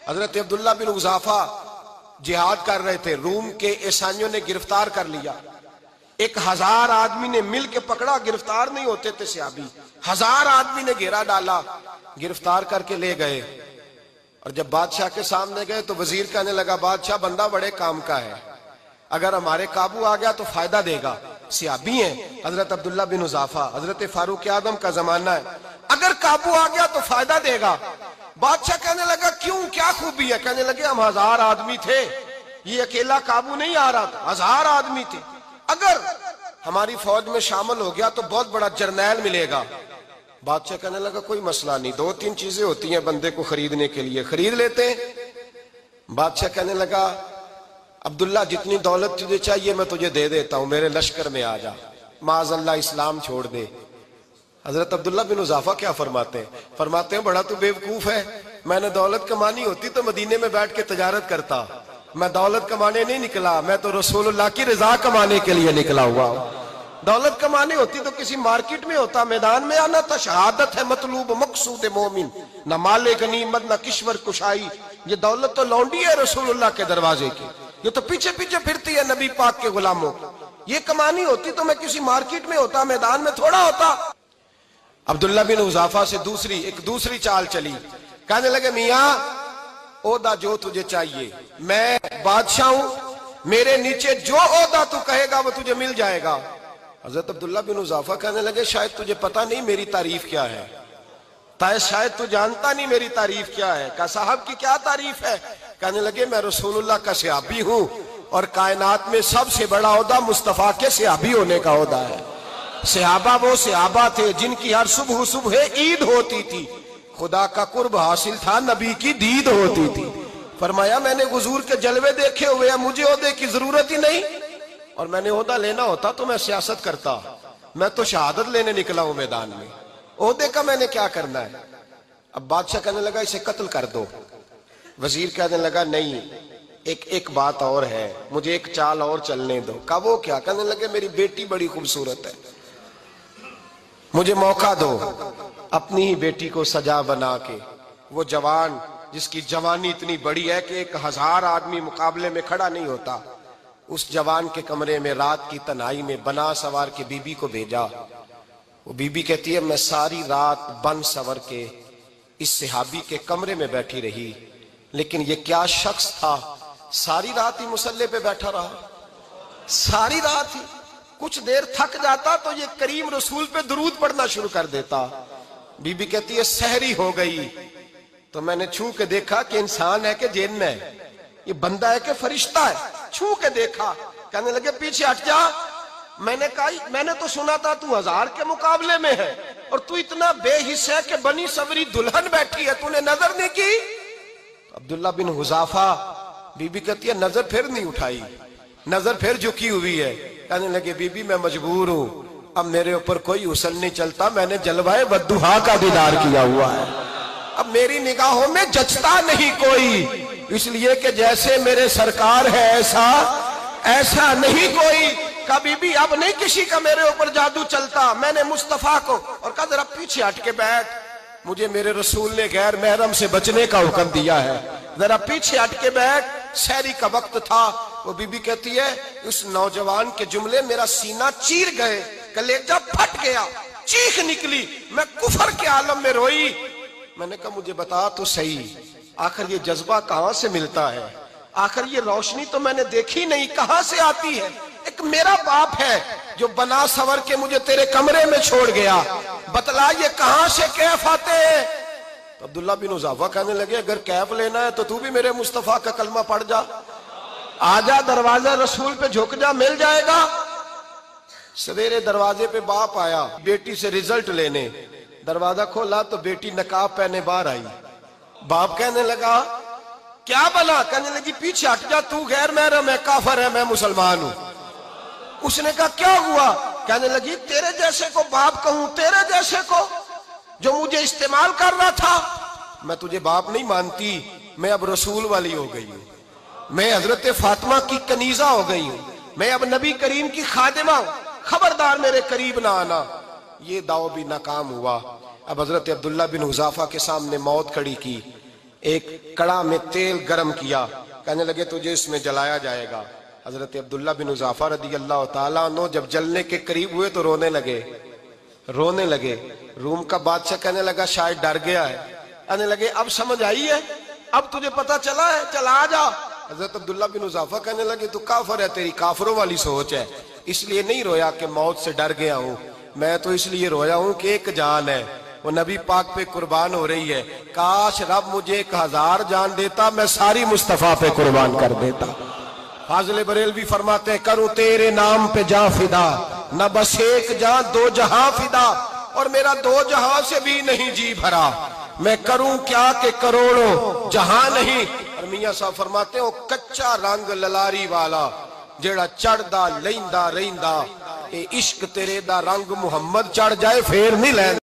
حضرت عبداللہ بن حذافہ جہاد کر رہے تھے، روم کے عیسائیوں نے گرفتار کر لیا، 1000 آدمی نے مل کے پکڑا، گرفتار نہیں ہوتے تھے صحابی، 1000 آدمی نے گھیرا ڈالا، گرفتار کر کے لے گئے، اور جب بادشاہ کے سامنے گئے تو وزیر کہنے لگا بادشاہ بندہ بڑے کام کا ہے، اگر ہمارے قابو آ گیا تو فائدہ دے گا، صحابی ہیں حضرت عبداللہ بن حذافہ، حضرت فاروق اعظم کا زمانہ ہے، اگر قابو آ گیا تو فائدہ دے گا۔ بادشاہ کہنے لگا کیوں، کیا خوبی ہے؟ کہنے لگے ہم 1000 آدمی تھے، یہ اکیلا قابو نہیں آ رہا تھا، 1000 آدمی تھے، اگر ہماری فوج میں شامل ہو گیا تو بہت بڑا جرنیل ملے گا۔ بادشاہ کہنے لگا کوئی مسئلہ نہیں، 2-3 چیزیں ہوتی ہیں بندے کو خریدنے کے لیے، خرید لیتے ہیں۔ بادشاہ کہنے لگا عبداللہ جتنی دولت تجھے چاہیے میں تجھے دے دیتا ہوں، میرے لشکر میں آ جا، معاذ اللہ اسلام چھوڑ دے۔ حضرت عبداللہ بن حذافہ کیا فرماتے ہیں بڑا تو بیوقوف ہے، میں نے دولت کمانی ہوتی تو مدینے میں بیٹھ کے تجارت کرتا، میں دولت کمانے نہیں نکلا، میں تو رسول اللہ کی رضا کمانے کے لیے نکلا ہوا ہوں۔ دولت کمانی ہوتی تو کسی مارکیٹ میں ہوتا، میدان میں آنا تھا، شہادت ہے مطلوب مقصود مومن، نہ مال غنیمت نہ کشور کشائی، یہ دولت تو لونڈی ہے رسول اللہ کے دروازے کی، یہ تو پیچھے پیچھے پھرتی ہے نبی پاک کے غلاموں، یہ کمانی ہوتی تو میں کسی مارکیٹ میں ہوتا، میدان میں تھوڑا ہوتا۔ عبداللہ بن حذافہ سے دوسری چال چلی، کہنے لگے میاں عہدہ جو تجھے چاہیے، میں بادشاہ ہوں، میرے نیچے جو عہدہ تو کہے گا وہ تجھے مل جائے گا۔ حضرت عبداللہ بن حذافہ کہنے لگے شاید تجھے پتہ نہیں میری تعریف کیا ہے، شاید تو جانتا نہیں میری تعریف کیا ہے۔ کہا صاحب کی کیا تعریف ہے؟ کہنے لگے میں رسول اللہ کا صحابی ہوں، اور کائنات میں سب سے بڑا عہدہ مصطفیٰ کے صحابی ہونے کا عہدہ ہے۔ صحابہ وہ صحابہ تھے جن کی ہر صبح عید ہوتی تھی، خدا کا قرب حاصل تھا، نبی کی دید ہوتی تھی۔ فرمایا میں نے حضور کے جلوے دیکھے ہوئے ہیں، مجھے عہدے کی ضرورت ہی نہیں، اور میں نے عہدہ لینا ہوتا تو میں سیاست کرتا، میں تو شہادت لینے نکلا ہوں میدان میں، عہدے کا میں نے کیا کرنا ہے؟ اب بادشاہ کہنے لگا اسے قتل کر دو۔ وزیر کہنے لگا نہیں، ایک بات اور ہے، مجھے ایک چال اور چلنے دو۔ کہا وہ کیا؟ کہنے لگے میری بیٹی بڑی خوبصورت ہے، مجھے موقع دو اپنی ہی بیٹی کو سجا بنا کے، وہ جوان جس کی جوانی اتنی بڑی ہے کہ 1000 آدمی مقابلے میں کھڑا نہیں ہوتا، اس جوان کے کمرے میں رات کی تنہائی میں بنا سوار کے بی بی کو بھیجا۔ وہ بی بی کہتی ہے میں ساری رات بن سور کے اس صحابی کے کمرے میں بیٹھی رہی، لیکن یہ کیا شخص تھا، ساری رات ہی مسلح پہ بیٹھا رہا، ساری رات ہی، کچھ دیر تھک جاتا تو یہ کریم رسول پہ درود پڑھنا شروع کر دیتا۔ بی بی کہتی ہے سحری ہو گئی تو میں نے چھو کے دیکھا کہ انسان ہے کہ جن ہے، یہ بندہ ہے کہ فرشتہ ہے، چھو کے دیکھا۔ کہنے لگے پیچھے ہٹ جا، میں نے کہا میں نے تو سنا تھا تو 1000 کے مقابلے میں ہے، اور تو اتنا بے حس ہے کہ بنی سوری دلہن بیٹھی ہے، تو نے نظر نہیں کی؟ عبداللہ بن حذافہ، بی بی کہتی ہے نظر پھر نہیں اٹھائی، نظر پھر جھکی ہوئی ہے۔ کہنے لگے بی بی میں مجبور ہوں، اب میرے اوپر کوئی حسن نہیں چلتا، میں نے جلوہ والضحیٰ کا دیدار کیا ہوا ہے، اب میری نگاہوں میں جچتا نہیں کوئی، اس لیے کہ جیسے میرے سرکار ہے ایسا نہیں کوئی۔ کبھی بھی اب نہیں کسی کا میرے اوپر جادو چلتا، میں نے مصطفیٰ کو، اور کہا ذرا پیچھے ہٹ کے بیٹھ، مجھے میرے رسول نے غیر محرم سے بچنے کا حکم دیا ہے، ذرا پیچھے ہٹ کے بیٹھ۔ سحری کا وقت تھا، وہ بی بی کہتی ہے اس نوجوان کے جملے میرا سینہ چیر گئے، کلیجہ پھٹ گیا، چیخ نکلی، میں کفر کے عالم میں روئی۔ میں نے کہا مجھے بتا تو صحیح، آخر یہ جذبہ کہاں سے ملتا ہے، آخر یہ روشنی تو میں نے دیکھی نہیں، کہاں سے آتی ہے؟ ایک میرا باپ ہے جو بنا سور کے مجھے تیرے کمرے میں چھوڑ گیا، بتلا یہ کہاں سے کیف آتے ہیں؟ تو عبداللہ بن حذافہ کہنے لگے اگر کیف لینا ہے تو تو بھی میرے مصطفیٰ کا کلمہ پڑھ جا، آجا دروازہ رسول پہ جھک جا، مل جائے گا۔ سویرے دروازے پہ باپ آیا بیٹی سے رزلٹ لینے، دروازہ کھولا تو بیٹی نقاب پہنے باہر آئی۔ باپ کہنے لگا کیا بنا؟ کہنے لگی پیچھے ہٹ جا، تو غیر محرم ہے، کافر ہے، میں مسلمان ہوں۔ اس نے کہا کیا ہوا؟ کہنے لگی تیرے جیسے کو باپ کہوں، تیرے جیسے کو جو مجھے استعمال کر رہا تھا، میں تجھے باپ نہیں مانتی، میں اب رسول والی ہو گئی ہوں، میں حضرت فاطمہ کی کنیزہ ہو گئی ہوں، میں اب نبی کریم کی خادمہ ہوں، خبردار میرے قریب نہ آنا۔ یہ دعو بھی ناکام ہوا۔ اب حضرت عبداللہ بن حذافہ کے سامنے موت کھڑی کی، ایک کڑا میں تیل گرم کیا، کہنے لگے تجھے اس میں جلایا جائے گا۔ حضرت عبداللہ بن حذافہ رضی اللہ تعالیٰ عنہ جب جلنے کے قریب ہوئے تو رونے لگے۔ روم کا بادشاہ کہنے لگا شاید ڈر گیا ہے، کہنے لگے اب سمجھ آئی ہے، اب تجھے پتا چلا ہے، چلا آ جا۔ حضرت عبداللہ بن حذافہ کہنے لگے تو کافر ہے، تیری کافروں والی سوچ ہے، اس لیے نہیں رویا کہ موت سے ڈر گیا ہوں، میں تو اس لیے رویا ہوں کہ ایک جان ہے، وہ نبی پاک پہ قربان ہو رہی ہے، کاش رب مجھے 1000 جان دیتا، میں ساری مصطفیٰ پہ قربان کر دیتا۔ فاضل بریلوی فرماتے ہیں کروں تیرے نام پہ جاں فدا، نہ بس ایک جاں 2 جہاں فدا، اور میرا 2 جہاں سے بھی نہیں جی بھرا، میں کروں کیا کہ کروڑوں جہاں نہیں۔ اور میاں صاحب فرماتے ہیں وہ کچا رنگ للاری والا جیڑا چڑھ دا لیندا رہندا، اے عشق تیرے دا رنگ محمد چڑھ جائے پھر نہیں لیندا۔